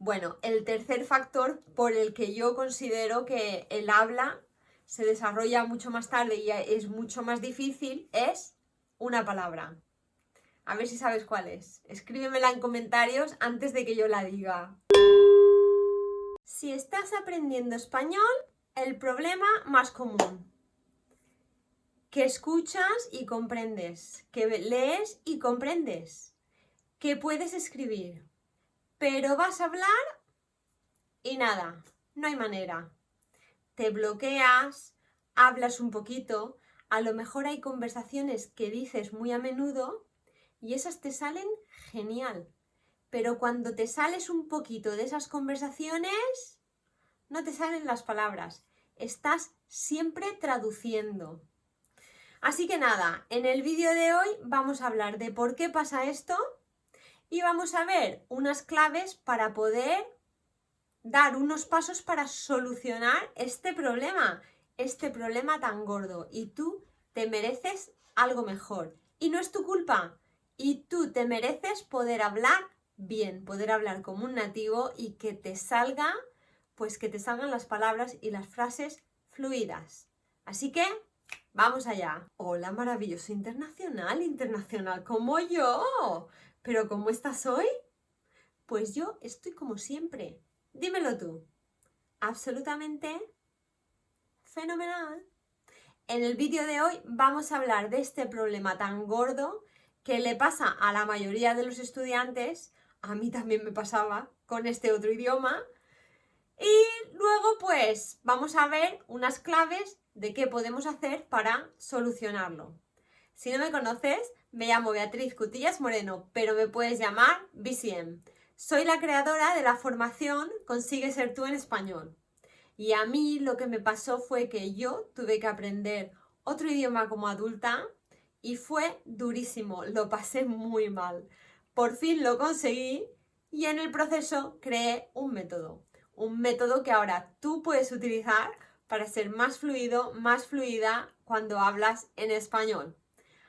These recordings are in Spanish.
Bueno, el tercer factor por el que yo considero que el habla se desarrolla mucho más tarde y es mucho más difícil es una palabra. A ver si sabes cuál es. Escríbemela en comentarios antes de que yo la diga. Si estás aprendiendo español, el problema más común. Que escuchas y comprendes. Que lees y comprendes. Que puedes escribir. Pero vas a hablar y nada, no hay manera. Te bloqueas, hablas un poquito, a lo mejor hay conversaciones que dices muy a menudo y esas te salen genial. Pero cuando te sales un poquito de esas conversaciones, no te salen las palabras. Estás siempre traduciendo. Así que nada, en el vídeo de hoy vamos a hablar de por qué pasa esto y vamos a ver unas claves para poder dar unos pasos para solucionar este problema tan gordo. Y tú te mereces algo mejor. Y no es tu culpa. Y tú te mereces poder hablar bien, poder hablar como un nativo y que te salga, pues que te salgan las palabras y las frases fluidas. Así que, vamos allá. Hola, maravilloso internacional como yo. ¿Pero cómo estás hoy? Pues yo estoy como siempre. Dímelo tú. Absolutamente fenomenal. En el vídeo de hoy vamos a hablar de este problema tan gordo que le pasa a la mayoría de los estudiantes. A mí también me pasaba con este otro idioma. Y luego pues vamos a ver unas claves de qué podemos hacer para solucionarlo. Si no me conoces, me llamo Beatriz Cutillas Moreno, pero me puedes llamar BCM. Soy la creadora de la formación Consigue Ser Tú en Español. Y a mí lo que me pasó fue que yo tuve que aprender otro idioma como adulta y fue durísimo, lo pasé muy mal. Por fin lo conseguí y en el proceso creé un método que ahora tú puedes utilizar para ser más fluido, más fluida cuando hablas en español.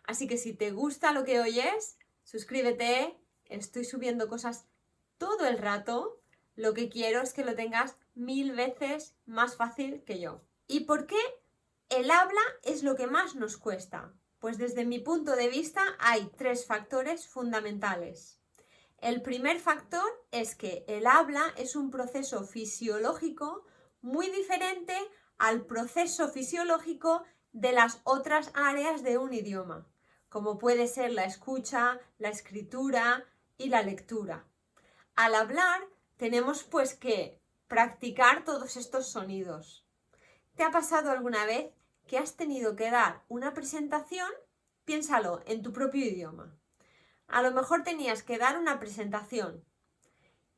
Así que si te gusta lo que oyes, suscríbete, estoy subiendo cosas todo el rato. Lo que quiero es que lo tengas 1000 veces más fácil que yo. ¿Y por qué el habla es lo que más nos cuesta? Pues desde mi punto de vista hay 3 factores fundamentales. El primer factor es que el habla es un proceso fisiológico muy diferente al proceso fisiológico de las otras áreas de un idioma, como puede ser la escucha, la escritura y la lectura. Al hablar tenemos pues que practicar todos estos sonidos. ¿Te ha pasado alguna vez que has tenido que dar una presentación? Piénsalo en tu propio idioma. A lo mejor tenías que dar una presentación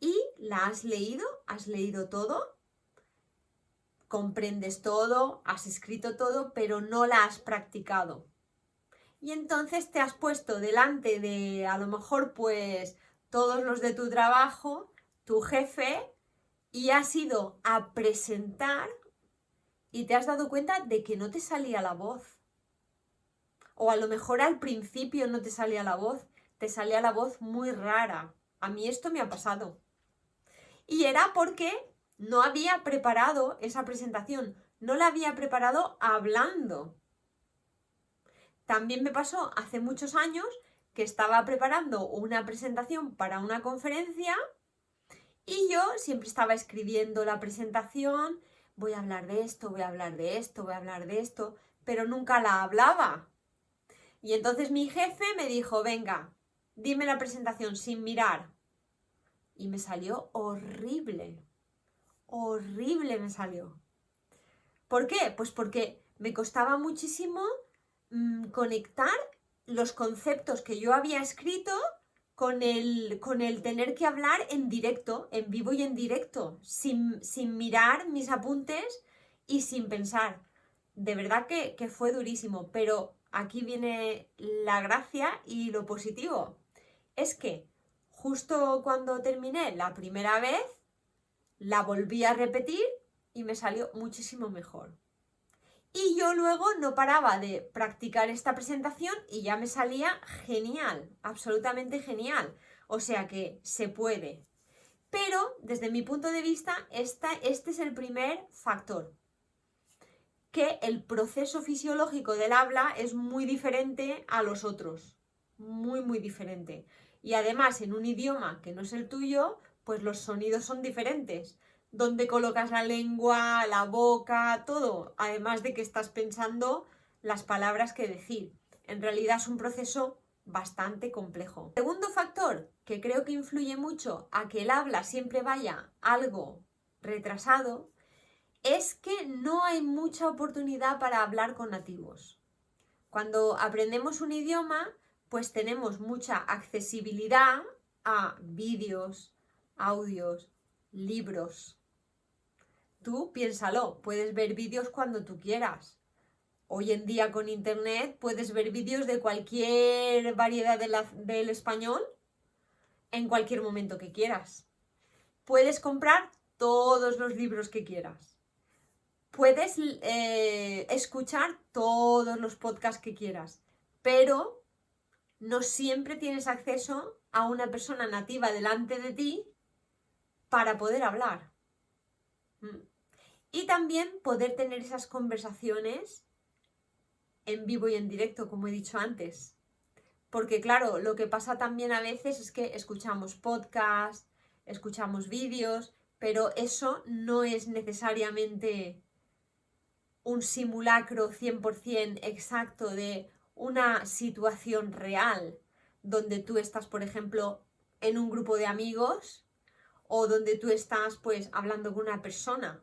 y la has leído todo, comprendes todo, has escrito todo, pero no la has practicado. Y entonces te has puesto delante de, a lo mejor, pues, todos los de tu trabajo, tu jefe, y has ido a presentar y te has dado cuenta de que no te salía la voz. O a lo mejor al principio no te salía la voz, te salía la voz muy rara. A mí esto me ha pasado. Y era porque no había preparado esa presentación, no la había preparado hablando. También me pasó hace muchos años que estaba preparando una presentación para una conferencia y yo siempre estaba escribiendo la presentación, voy a hablar de esto, voy a hablar de esto, voy a hablar de esto, pero nunca la hablaba. Y entonces mi jefe me dijo, venga, dime la presentación sin mirar. Y me salió horrible, horrible me salió. ¿Por qué? Pues porque me costaba muchísimo conectar los conceptos que yo había escrito con el tener que hablar en directo, en vivo y en directo, sin mirar mis apuntes y sin pensar. De verdad que fue durísimo, pero aquí viene la gracia y lo positivo. Es que justo cuando terminé la primera vez, la volví a repetir y me salió muchísimo mejor. Y yo luego no paraba de practicar esta presentación y ya me salía genial, absolutamente genial. O sea que se puede. Pero desde mi punto de vista, este es el primer factor, que el proceso fisiológico del habla es muy diferente a los otros, muy, muy diferente. Y además, en un idioma que no es el tuyo, pues los sonidos son diferentes. Donde colocas la lengua, la boca, todo, además de que estás pensando las palabras que decir. En realidad es un proceso bastante complejo. Segundo factor que creo que influye mucho a que el habla siempre vaya algo retrasado es que no hay mucha oportunidad para hablar con nativos. Cuando aprendemos un idioma, pues tenemos mucha accesibilidad a vídeos, audios, libros. Tú piénsalo, puedes ver vídeos cuando tú quieras. Hoy en día con internet puedes ver vídeos de cualquier variedad del español en cualquier momento que quieras. Puedes comprar todos los libros que quieras. Puedes escuchar todos los podcasts que quieras, pero no siempre tienes acceso a una persona nativa delante de ti para poder hablar. Y también poder tener esas conversaciones en vivo y en directo, como he dicho antes. Porque claro, lo que pasa también a veces es que escuchamos podcasts, escuchamos vídeos, pero eso no es necesariamente un simulacro 100% exacto de una situación real, donde tú estás, por ejemplo, en un grupo de amigos o donde tú estás pues hablando con una persona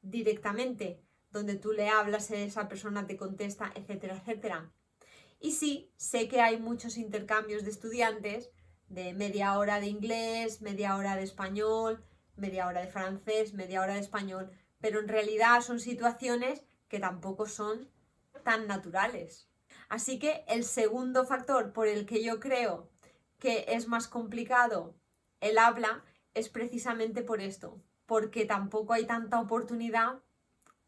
directamente, donde tú le hablas, esa persona te contesta, etcétera, etcétera. Y sí, sé que hay muchos intercambios de estudiantes de media hora de inglés, media hora de español, media hora de francés, media hora de español, pero en realidad son situaciones que tampoco son tan naturales. Así que el segundo factor por el que yo creo que es más complicado el habla es precisamente por esto, porque tampoco hay tanta oportunidad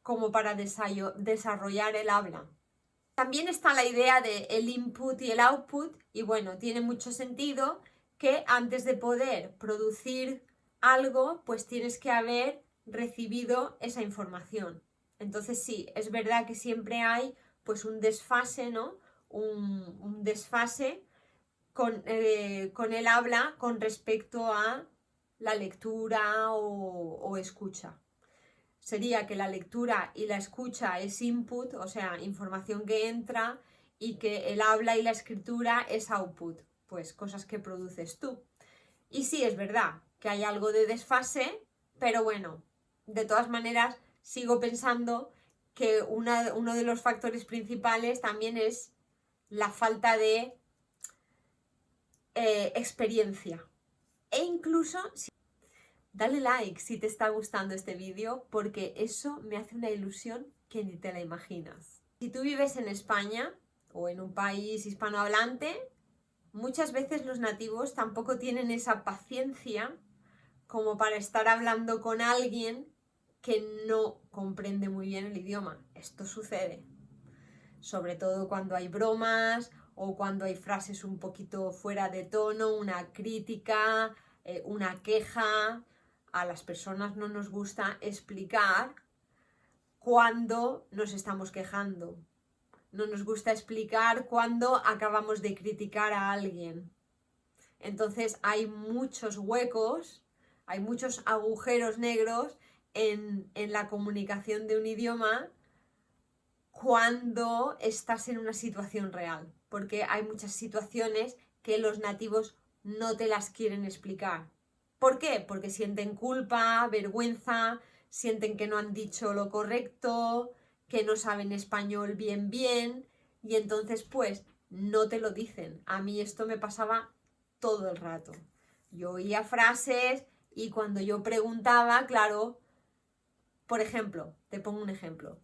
como para desarrollar el habla. También está la idea de el input y el output, y bueno, tiene mucho sentido que antes de poder producir algo, pues tienes que haber recibido esa información. Entonces sí, es verdad que siempre hay pues un desfase, ¿no? Un desfase con el habla con respecto a la lectura o escucha. Sería que la lectura y la escucha es input, o sea, información que entra, y que el habla y la escritura es output, pues cosas que produces tú. Y sí, es verdad que hay algo de desfase, pero bueno, de todas maneras sigo pensando que uno de los factores principales también es la falta de experiencia. E incluso dale like si te está gustando este vídeo, porque eso me hace una ilusión que ni te la imaginas. Si tú vives en España o en un país hispanohablante, muchas veces los nativos tampoco tienen esa paciencia como para estar hablando con alguien que no comprende muy bien el idioma. Esto sucede, sobre todo cuando hay bromas o cuando hay frases un poquito fuera de tono, una crítica, una queja. A las personas no nos gusta explicar cuando nos estamos quejando. No nos gusta explicar cuando acabamos de criticar a alguien. Entonces hay muchos huecos, hay muchos agujeros negros en la comunicación de un idioma cuando estás en una situación real. Porque hay muchas situaciones que los nativos no te las quieren explicar. ¿Por qué? Porque sienten culpa, vergüenza, sienten que no han dicho lo correcto, que no saben español bien, y entonces pues no te lo dicen. A mí esto me pasaba todo el rato. Yo oía frases y cuando yo preguntaba, claro, por ejemplo, te pongo un ejemplo.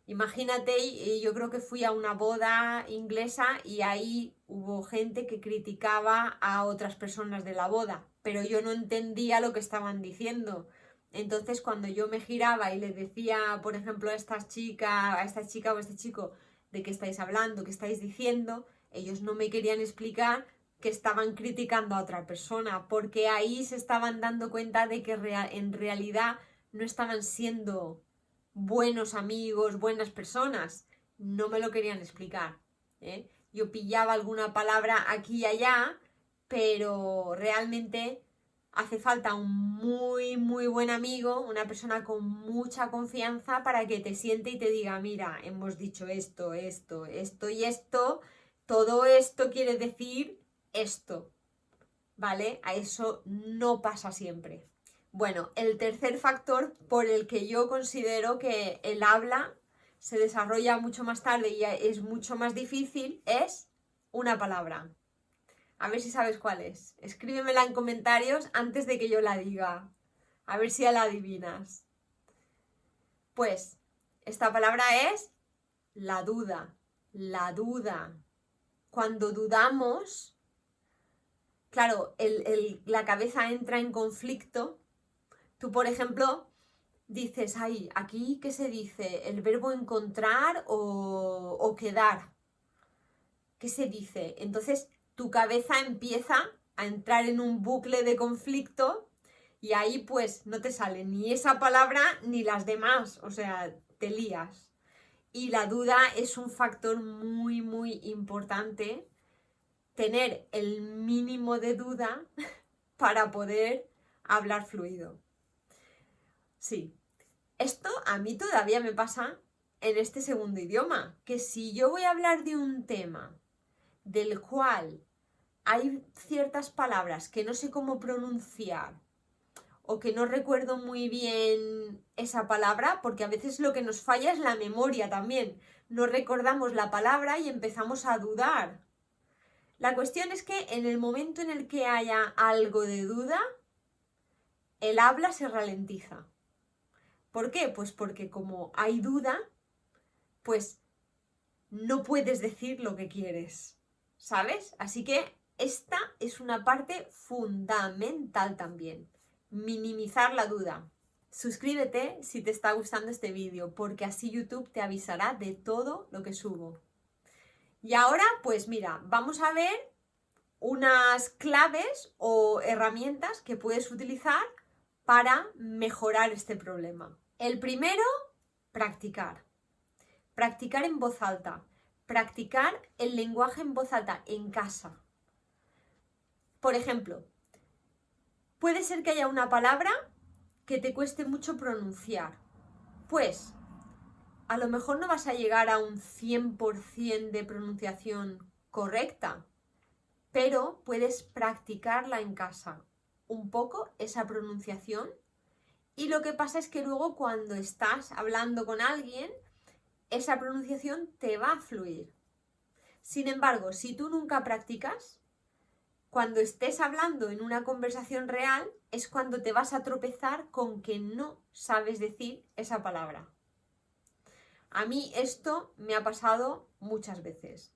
Imagínate, yo creo que fui a una boda inglesa y ahí hubo gente que criticaba a otras personas de la boda, pero yo no entendía lo que estaban diciendo. Entonces, cuando yo me giraba y le decía, por ejemplo, a esta chica o a este chico, ¿de qué estáis hablando? ¿Qué estáis diciendo? Ellos no me querían explicar que estaban criticando a otra persona, porque ahí se estaban dando cuenta de que en realidad no estaban siendo buenos amigos, buenas personas. No me lo querían explicar, ¿eh? Yo pillaba alguna palabra aquí y allá, pero realmente hace falta un muy, muy buen amigo, una persona con mucha confianza para que te siente y te diga, mira, hemos dicho esto, esto, esto y esto, todo esto quiere decir esto, ¿vale? A eso no pasa siempre. Bueno, el tercer factor por el que yo considero que el habla se desarrolla mucho más tarde y es mucho más difícil es una palabra. A ver si sabes cuál es. Escríbemela en comentarios antes de que yo la diga. A ver si ya la adivinas. Pues, esta palabra es la duda. La duda. Cuando dudamos, claro, la cabeza entra en conflicto. Tú, por ejemplo, dices, ay, aquí, ¿qué se dice? ¿El verbo encontrar o quedar? ¿Qué se dice? Entonces, tu cabeza empieza a entrar en un bucle de conflicto y ahí pues no te sale ni esa palabra ni las demás, o sea, te lías. Y la duda es un factor muy, muy importante, tener el mínimo de duda para poder hablar fluido. Sí, esto a mí todavía me pasa en este segundo idioma, que si yo voy a hablar de un tema del cual hay ciertas palabras que no sé cómo pronunciar o que no recuerdo muy bien esa palabra, porque a veces lo que nos falla es la memoria también. No recordamos la palabra y empezamos a dudar. La cuestión es que en el momento en el que haya algo de duda, el habla se ralentiza. ¿Por qué? Pues porque como hay duda, pues no puedes decir lo que quieres, ¿sabes? Así que esta es una parte fundamental también, minimizar la duda. Suscríbete si te está gustando este vídeo, porque así YouTube te avisará de todo lo que subo. Y ahora, pues mira, vamos a ver unas claves o herramientas que puedes utilizar para mejorar este problema. El primero, practicar. Practicar en voz alta. Practicar el lenguaje en voz alta en casa. Por ejemplo, puede ser que haya una palabra que te cueste mucho pronunciar. Pues, a lo mejor no vas a llegar a un 100% de pronunciación correcta, pero puedes practicarla en casa un poco, esa pronunciación. Y lo que pasa es que luego cuando estás hablando con alguien, esa pronunciación te va a fluir. Sin embargo, si tú nunca practicas, cuando estés hablando en una conversación real es cuando te vas a tropezar con que no sabes decir esa palabra. A mí esto me ha pasado muchas veces,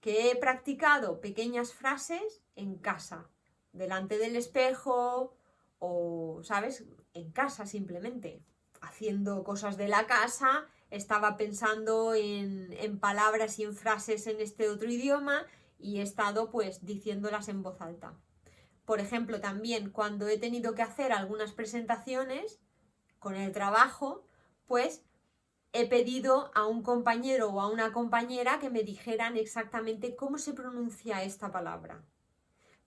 que he practicado pequeñas frases en casa, delante del espejo o, ¿sabes?, en casa simplemente, haciendo cosas de la casa. Estaba pensando en palabras y en frases en este otro idioma y he estado pues diciéndolas en voz alta. Por ejemplo, también cuando he tenido que hacer algunas presentaciones con el trabajo, pues he pedido a un compañero o a una compañera que me dijeran exactamente cómo se pronuncia esta palabra.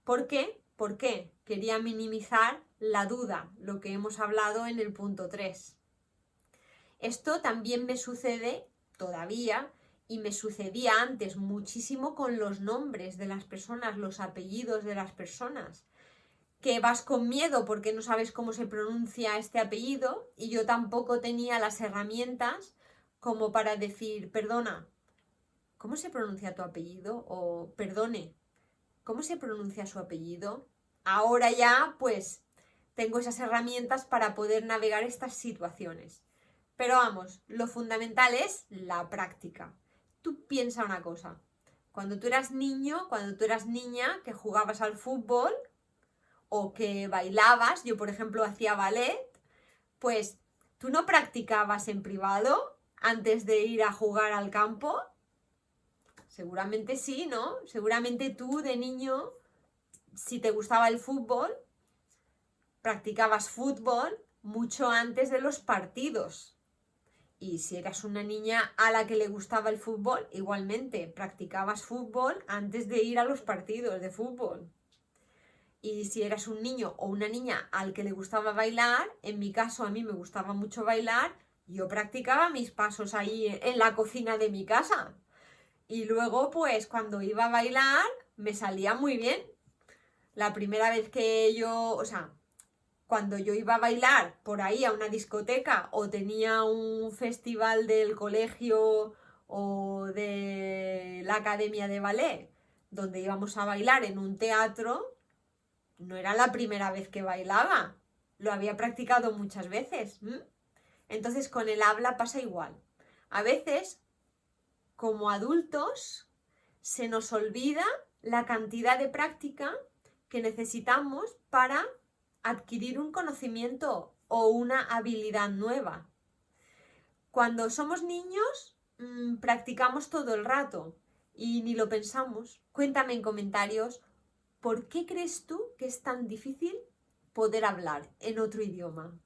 ¿Por qué? Porque quería minimizar la duda, lo que hemos hablado en el punto 3. Esto también me sucede todavía y me sucedía antes muchísimo con los nombres de las personas, los apellidos de las personas, que vas con miedo porque no sabes cómo se pronuncia este apellido y yo tampoco tenía las herramientas como para decir, perdona, ¿cómo se pronuncia tu apellido? O perdone, ¿cómo se pronuncia su apellido? Ahora ya pues tengo esas herramientas para poder navegar estas situaciones. Pero vamos, lo fundamental es la práctica. Tú piensa una cosa, cuando tú eras niño, cuando tú eras niña, que jugabas al fútbol o que bailabas, yo por ejemplo hacía ballet, pues tú no practicabas en privado antes de ir a jugar al campo, Seguramente sí, ¿no? Seguramente tú de niño, si te gustaba el fútbol, practicabas fútbol mucho antes de los partidos. Y si eras una niña a la que le gustaba el fútbol, igualmente practicabas fútbol antes de ir a los partidos de fútbol. Y si eras un niño o una niña al que le gustaba bailar, en mi caso a mí me gustaba mucho bailar, yo practicaba mis pasos ahí en la cocina de mi casa. Y luego pues cuando iba a bailar me salía muy bien. La primera vez que yo, o sea, cuando yo iba a bailar por ahí a una discoteca o tenía un festival del colegio o de la academia de ballet donde íbamos a bailar en un teatro, no era la primera vez que bailaba, lo había practicado muchas veces. Entonces con el habla pasa igual. A veces, como adultos, se nos olvida la cantidad de práctica que necesitamos para adquirir un conocimiento o una habilidad nueva. Cuando somos niños, practicamos todo el rato y ni lo pensamos. Cuéntame en comentarios, ¿por qué crees tú que es tan difícil poder hablar en otro idioma?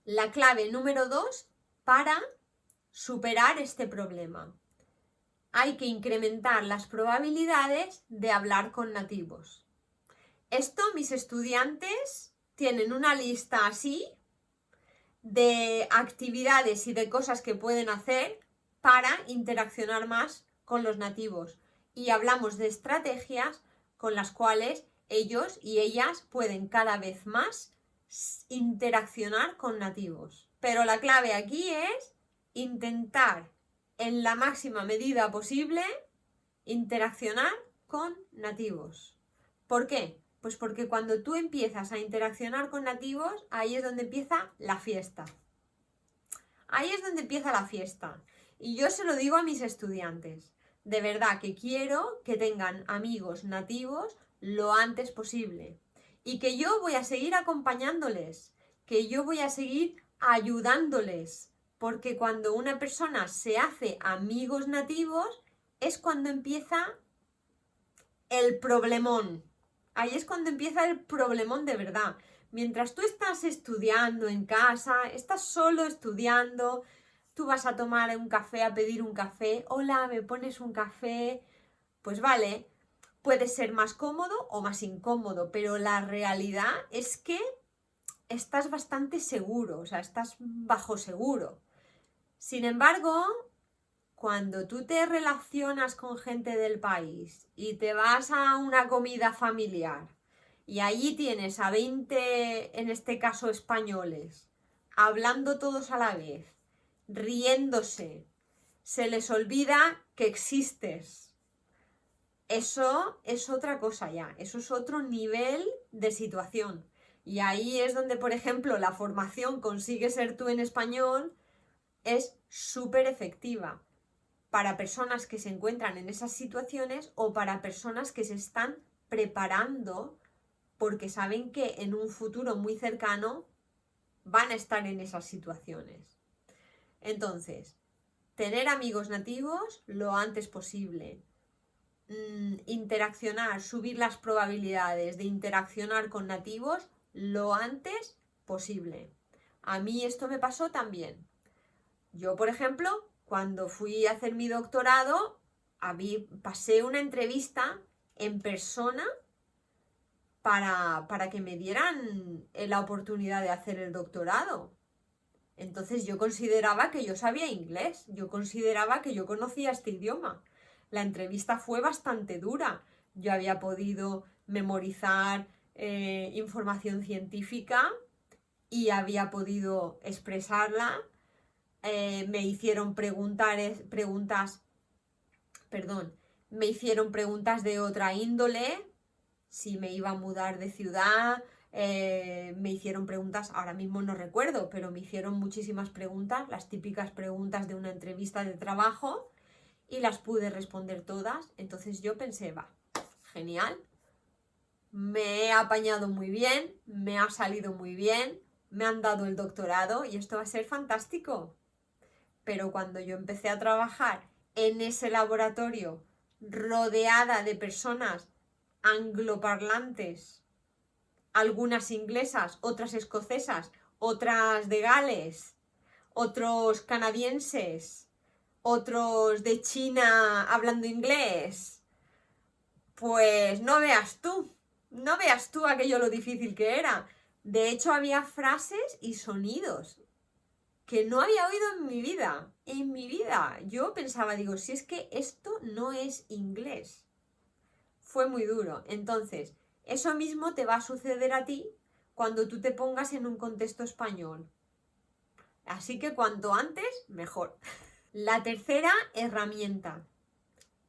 La clave número 2 para superar este problema. Hay que incrementar las probabilidades de hablar con nativos. Esto mis estudiantes tienen una lista así de actividades y de cosas que pueden hacer para interaccionar más con los nativos. Y hablamos de estrategias con las cuales ellos y ellas pueden cada vez más interaccionar con nativos. Pero la clave aquí es intentar en la máxima medida posible interaccionar con nativos. ¿Por qué? Pues porque cuando tú empiezas a interaccionar con nativos, ahí es donde empieza la fiesta. Ahí es donde empieza la fiesta. Y yo se lo digo a mis estudiantes. De verdad que quiero que tengan amigos nativos lo antes posible. Y que yo voy a seguir acompañándoles. Que yo voy a seguir ayudándoles. Porque cuando una persona se hace amigos nativos, es cuando empieza el problemón. Ahí es cuando empieza el problemón de verdad. Mientras tú estás estudiando en casa, estás solo estudiando, tú vas a tomar un café, a pedir un café, hola, ¿me pones un café? Pues vale, puede ser más cómodo o más incómodo, pero la realidad es que estás bastante seguro, o sea, estás bajo seguro. Sin embargo, cuando tú te relacionas con gente del país y te vas a una comida familiar y allí tienes a 20, en este caso españoles, hablando todos a la vez, riéndose, se les olvida que existes. Eso es otra cosa ya, eso es otro nivel de situación. Y ahí es donde, por ejemplo, la formación Consigue Ser Tú en español es súper efectiva para personas que se encuentran en esas situaciones o para personas que se están preparando porque saben que en un futuro muy cercano van a estar en esas situaciones. Entonces, tener amigos nativos lo antes posible. Interaccionar, subir las probabilidades de interaccionar con nativos lo antes posible. A mí esto me pasó también. Yo, por ejemplo, cuando fui a hacer mi doctorado, pasé una entrevista en persona para que me dieran la oportunidad de hacer el doctorado. Entonces yo consideraba que yo sabía inglés, yo consideraba que yo conocía este idioma. La entrevista fue bastante dura. Yo había podido memorizar información científica y había podido expresarla. Me hicieron me hicieron preguntas de otra índole, si me iba a mudar de ciudad, me hicieron preguntas, ahora mismo no recuerdo, pero me hicieron muchísimas preguntas, las típicas preguntas de una entrevista de trabajo, y las pude responder todas. Entonces yo pensé, va, genial, me he apañado muy bien, me ha salido muy bien, me han dado el doctorado y esto va a ser fantástico. Pero cuando yo empecé a trabajar en ese laboratorio rodeada de personas angloparlantes, algunas inglesas, otras escocesas, otras de Gales, otros canadienses, otros de China hablando inglés, pues no veas tú aquello lo difícil que era. De hecho, había frases y sonidos que no había oído en mi vida. Yo pensaba, digo, si es que esto no es inglés. Fue muy duro. Entonces, eso mismo te va a suceder a ti cuando tú te pongas en un contexto español. Así que cuanto antes, mejor. La tercera herramienta.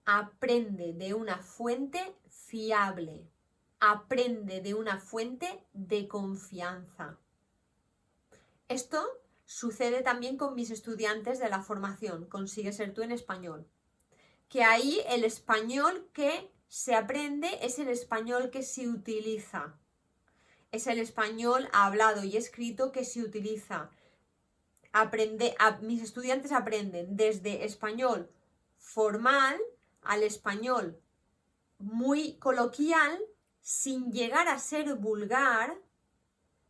Aprende de una fuente fiable. Aprende de una fuente de confianza. Esto sucede también con mis estudiantes de la formación Consigue Ser Tú en español. Que ahí el español que se aprende es el español que se utiliza. Es el español hablado y escrito que se utiliza. Mis estudiantes aprenden desde español formal al español muy coloquial, sin llegar a ser vulgar,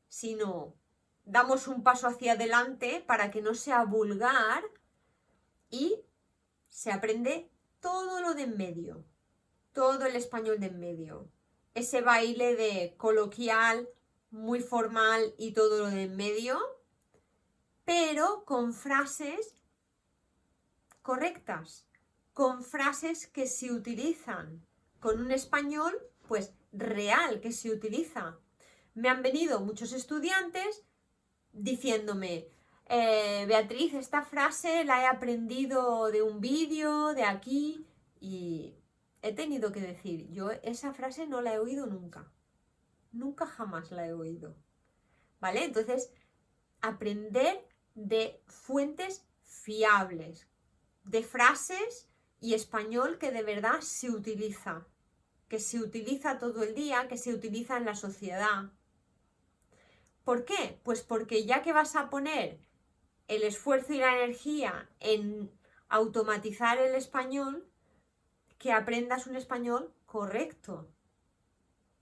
sino damos un paso hacia adelante para que no sea vulgar y se aprende todo lo de en medio, todo el español de en medio. Ese baile de coloquial, muy formal y todo lo de en medio, pero con frases correctas, con frases que se utilizan, con un español pues real que se utiliza. Me han venido muchos estudiantes diciéndome, Beatriz, esta frase la he aprendido de un vídeo, de aquí, y he tenido que decir, yo esa frase no la he oído nunca, nunca jamás la he oído, ¿vale? Entonces, aprender de fuentes fiables, de frases y español que de verdad se utiliza, que se utiliza todo el día, que se utiliza en la sociedad. ¿Por qué? Pues porque ya que vas a poner el esfuerzo y la energía en automatizar el español, que aprendas un español correcto.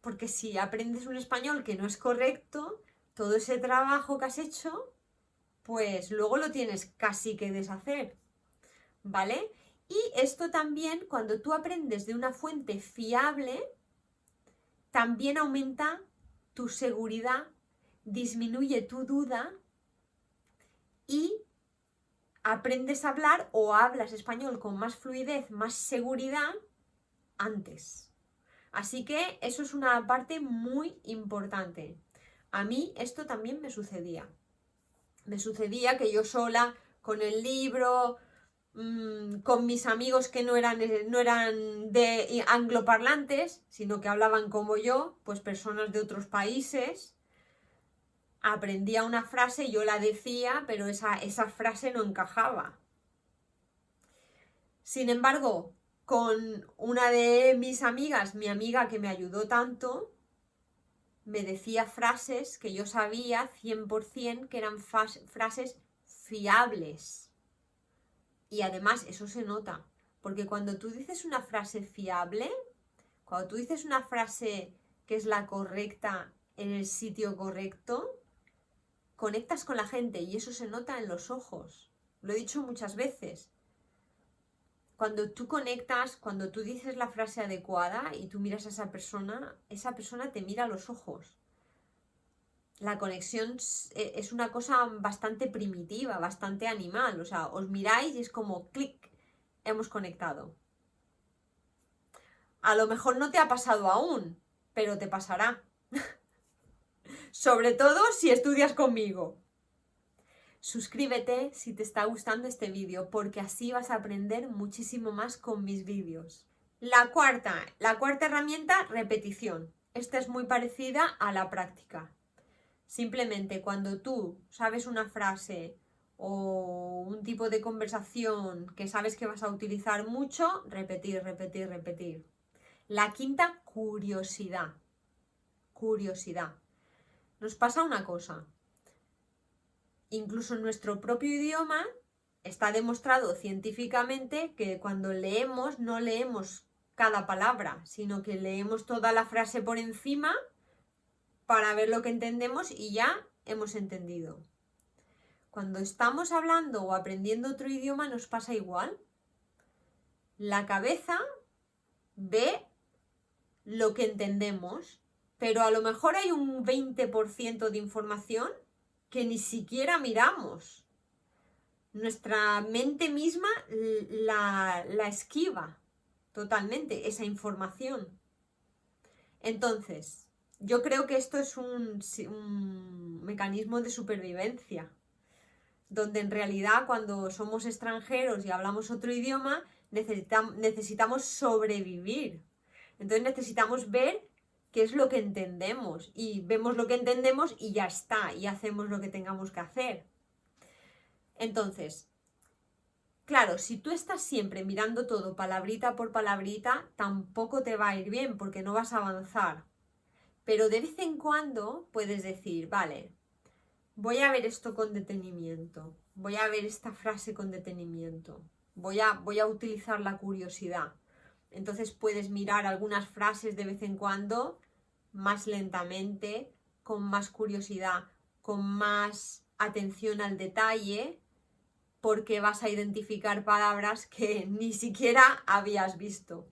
Porque si aprendes un español que no es correcto, todo ese trabajo que has hecho, pues luego lo tienes casi que deshacer, ¿vale? Y esto también, cuando tú aprendes de una fuente fiable, también aumenta tu seguridad, disminuye tu duda y aprendes a hablar o hablas español con más fluidez, más seguridad antes. Así que eso es una parte muy importante. A mí esto también me sucedía. Me sucedía que yo sola, con el libro, con mis amigos que no eran de angloparlantes, sino que hablaban como yo, pues personas de otros países, aprendía una frase, yo la decía, pero esa frase no encajaba. Sin embargo, con una de mis amigas, mi amiga que me ayudó tanto, me decía frases que yo sabía 100% que eran frases fiables. Y además eso se nota, porque cuando tú dices una frase fiable, cuando tú dices una frase que es la correcta en el sitio correcto, conectas con la gente y eso se nota en los ojos. Lo he dicho muchas veces. Cuando tú conectas, cuando tú dices la frase adecuada y tú miras a esa persona te mira a los ojos. La conexión es una cosa bastante primitiva, bastante animal. O sea, os miráis y es como clic, hemos conectado. A lo mejor no te ha pasado aún, pero te pasará. Sobre todo si estudias conmigo. Suscríbete si te está gustando este vídeo, porque así vas a aprender muchísimo más con mis vídeos. La cuarta herramienta, repetición. Esta es muy parecida a la práctica. Simplemente cuando tú sabes una frase o un tipo de conversación que sabes que vas a utilizar mucho, repetir, repetir, repetir. La quinta, curiosidad. Curiosidad. Nos pasa una cosa. Incluso en nuestro propio idioma está demostrado científicamente que cuando leemos no leemos cada palabra, sino que leemos toda la frase por encima para ver lo que entendemos y ya hemos entendido. Cuando estamos hablando o aprendiendo otro idioma nos pasa igual. La cabeza ve lo que entendemos, pero a lo mejor hay un 20% de información que ni siquiera miramos. Nuestra mente misma la esquiva totalmente, esa información. Entonces, yo creo que esto es un mecanismo de supervivencia, donde en realidad cuando somos extranjeros y hablamos otro idioma, necesitamos sobrevivir. Entonces necesitamos ver qué es lo que entendemos y vemos lo que entendemos y ya está, y hacemos lo que tengamos que hacer. Entonces, claro, si tú estás siempre mirando todo palabrita por palabrita, tampoco te va a ir bien porque no vas a avanzar. Pero de vez en cuando puedes decir, vale, voy a ver esto con detenimiento, voy a ver esta frase con detenimiento, voy a utilizar la curiosidad. Entonces puedes mirar algunas frases de vez en cuando, más lentamente, con más curiosidad, con más atención al detalle, porque vas a identificar palabras que ni siquiera habías visto,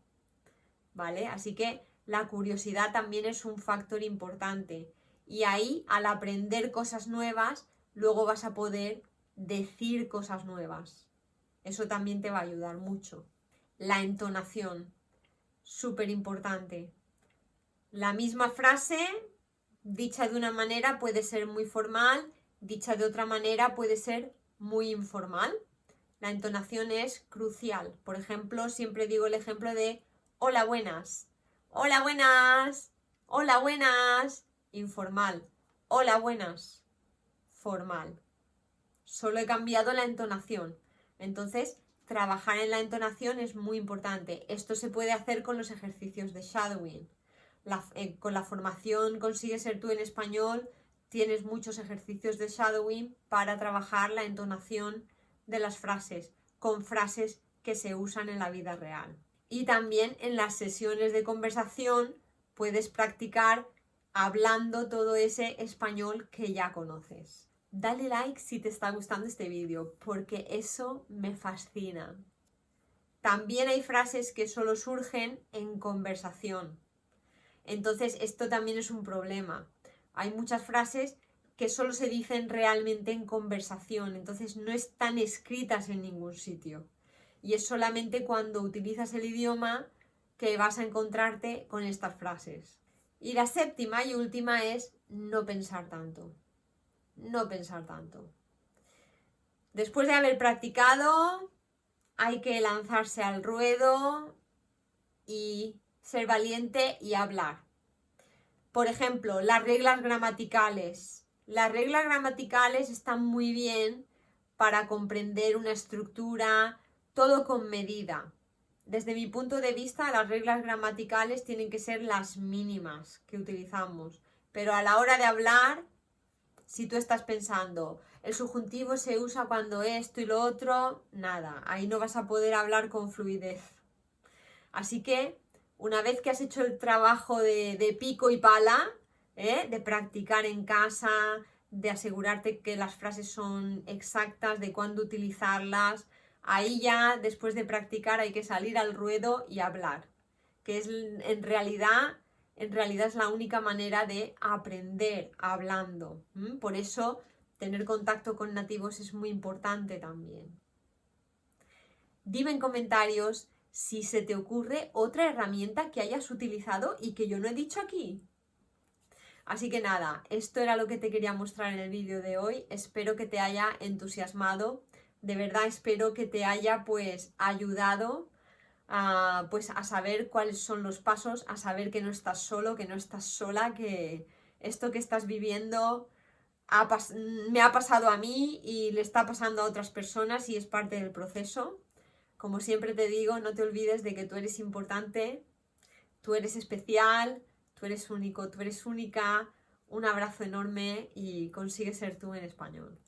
¿vale? Así que la curiosidad también es un factor importante. Y ahí, al aprender cosas nuevas, luego vas a poder decir cosas nuevas. Eso también te va a ayudar mucho. La entonación, súper importante. La misma frase, dicha de una manera, puede ser muy formal, dicha de otra manera puede ser muy informal. La entonación es crucial. Por ejemplo, siempre digo el ejemplo de hola, buenas. Hola, buenas. Hola, buenas. Informal. Hola, buenas. Formal. Solo he cambiado la entonación. Entonces, trabajar en la entonación es muy importante. Esto se puede hacer con los ejercicios de shadowing. Con la formación Consigue Ser Tú en Español tienes muchos ejercicios de shadowing para trabajar la entonación de las frases, con frases que se usan en la vida real. Y también en las sesiones de conversación puedes practicar hablando todo ese español que ya conoces. Dale like si te está gustando este vídeo, porque eso me fascina. También hay frases que solo surgen en conversación. Entonces esto también es un problema. Hay muchas frases que solo se dicen realmente en conversación, entonces no están escritas en ningún sitio. Y es solamente cuando utilizas el idioma que vas a encontrarte con estas frases. Y la séptima y última es no pensar tanto. No pensar tanto. Después de haber practicado, hay que lanzarse al ruedo y ser valiente y hablar. Por ejemplo, las reglas gramaticales. Las reglas gramaticales están muy bien para comprender una estructura, todo con medida. Desde mi punto de vista, las reglas gramaticales tienen que ser las mínimas que utilizamos. Pero a la hora de hablar, si tú estás pensando, el subjuntivo se usa cuando esto y lo otro, nada, ahí no vas a poder hablar con fluidez. Así que, una vez que has hecho el trabajo de pico y pala, de practicar en casa, de asegurarte que las frases son exactas, de cuándo utilizarlas, ahí ya, después de practicar, hay que salir al ruedo y hablar, que es en realidad es la única manera de aprender hablando. Por eso, tener contacto con nativos es muy importante también. Dime en comentarios si se te ocurre otra herramienta que hayas utilizado y que yo no he dicho aquí. Así que nada, esto era lo que te quería mostrar en el vídeo de hoy. Espero que te haya entusiasmado. De verdad espero que te haya ayudado a saber cuáles son los pasos, a saber que no estás solo, que no estás sola, que esto que estás viviendo me ha pasado a mí y le está pasando a otras personas y es parte del proceso. Como siempre te digo, no te olvides de que tú eres importante, tú eres especial, tú eres único, tú eres única. Un abrazo enorme y consigue ser tú en español.